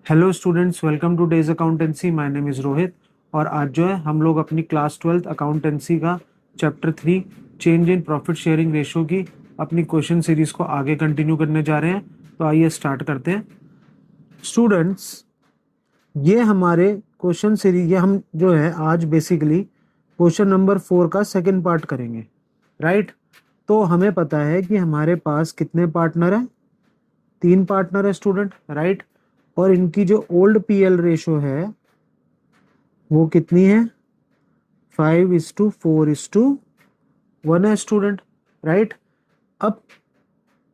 Hello students, welcome two days accountancy. My name is Rohit. और आज जो है हम लोग अपनी क्लास 12th अकाउंटेंसी का chapter 3 change in profit sharing ratio की अपनी क्वेश्चन सीरीज को आगे कंटिन्यू करने जा रहे हैं। तो आइए स्टार्ट करते हैं स्टूडेंट्स। ये हमारे क्वेश्चन सीरीज, ये हम जो है आज बेसिकली क्वेश्चन नंबर 4 का सेकंड पार्ट करेंगे, राइट। तो हमें पता है कि हमारे पास कितने पार्टनर हैं, 3 पार्टनर है स्टूडेंट, राइट। और इनकी जो ओल्ड पीएल रेशो है वो कितनी है, 5:4:1 है स्टूडेंट, राइट। अब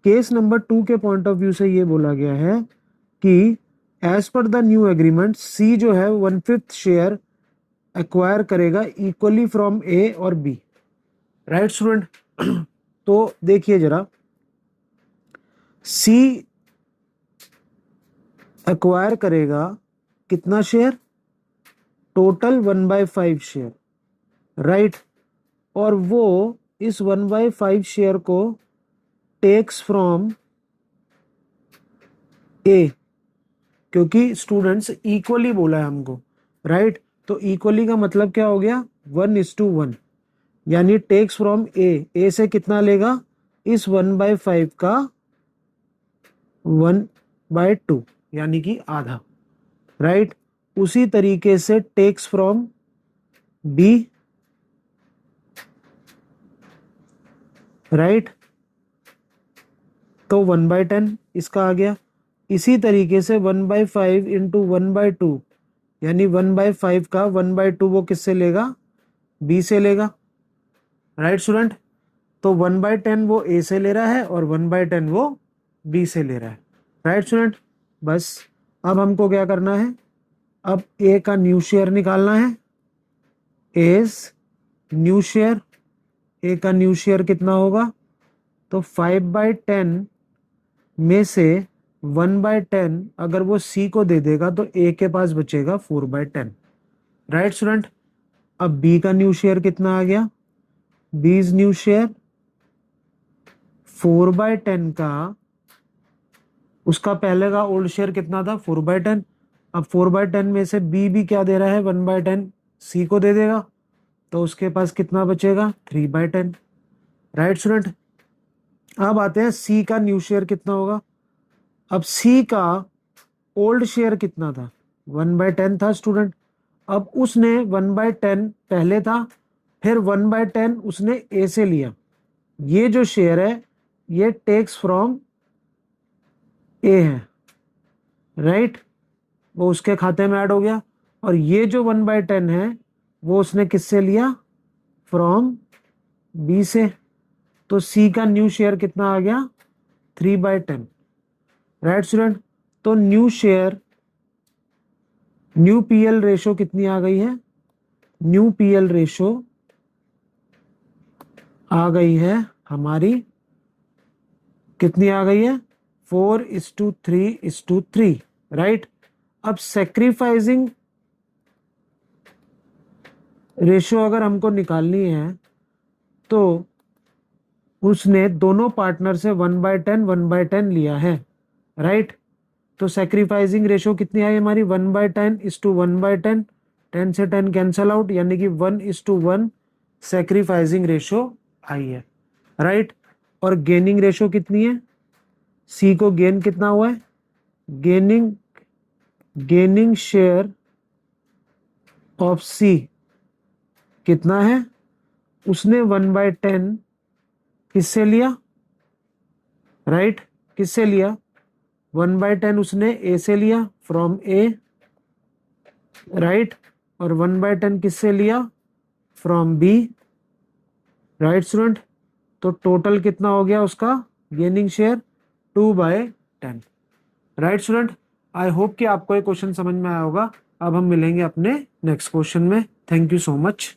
केस नंबर 2 के पॉइंट ऑफ व्यू से ये बोला गया है कि as per the new agreement सी जो है 1/5 शेयर एक्वायर करेगा इक्वली फ्रॉम ए और बी, राइट स्टूडेंट। तो देखिए जरा, सी एक्वायर करेगा कितना शेयर, टोटल 1/5 शेयर, राइट। और वो इस 1/5 शेयर को टेक्स फ्रॉम ए, क्योंकि स्टूडेंट्स इक्वली बोला है हमको, राइट। तो इक्वली का मतलब क्या हो गया, 1:1, यानी टेक्स फ्रॉम ए से कितना लेगा, इस 1/5 का 1/2 यानी कि आधा, राइट। उसी तरीके से टेक्स फ्रॉम बी, राइट। तो 1/10 इसका आ गया। इसी तरीके से 1/5 इंटू 1/2 यानी 1/5 का 1/2 वो किससे लेगा, बी से लेगा, राइट स्टूडेंट। तो 1/10 वो ए से ले रहा है और 1/10 वो बी से ले रहा है, राइट स्टूडेंट। बस अब हमको क्या करना है, अब ए का न्यू शेयर निकालना है। एज न्यू शेयर, ए का न्यू शेयर कितना होगा, तो 5/10 में से 1/10 अगर वो सी को दे देगा तो ए के पास बचेगा 4/10, राइट स्टूडेंट। अब बी का न्यू शेयर कितना आ गया, बीज न्यू शेयर 4/10 का, उसका पहले का ओल्ड शेयर कितना था, 4/10। अब 4/10 में से बी भी क्या दे रहा है, 1/10 सी को दे देगा, तो उसके पास कितना बचेगा, 3/10, राइट स्टूडेंट। अब आते हैं सी का न्यू शेयर कितना होगा। अब सी का ओल्ड शेयर कितना था, 1/10 था स्टूडेंट। अब उसने 1/10 पहले था, फिर 1/10 उसने ए से लिया। ये जो शेयर है ये टेक्स फ्रॉम ए है, राइट। वो उसके खाते में ऐड हो गया। और ये जो 1/10 है वो उसने किससे लिया, फ्रॉम बी से। तो सी का न्यू शेयर कितना आ गया, 3/10, राइट स्टूडेंट। तो new share, new PL ratio कितनी आ गई है, न्यू पीएल रेशो आ गई है हमारी, कितनी आ गई है, 4:3:3, राइट। अब सेक्रीफाइसिंग रेशो अगर हमको निकालनी है तो उसने दोनों पार्टनर से 1/10 1/10 लिया है, राइट। तो सेक्रीफाइसिंग रेशो कितनी आई हमारी, 1/10:1/10, 10 से 10 कैंसल आउट, यानी कि 1:1 सेक्रीफाइसिंग रेशो आई है, राइट। और गेनिंग रेशो कितनी है, सी को गेन कितना हुआ है, गेनिंग शेयर ऑफ सी कितना है, उसने 1/10 किससे लिया, राइट, किससे लिया, 1/10 उसने ए से लिया, फ्रॉम ए, राइट। और 1/10 किससे लिया, फ्रॉम बी, राइट स्टूडेंट। तो टोटल कितना हो गया उसका gaining share, 2/10, right student. I hope कि आपको ये क्वेश्चन समझ में आया होगा। अब हम मिलेंगे अपने नेक्स्ट क्वेश्चन में। Thank you so much.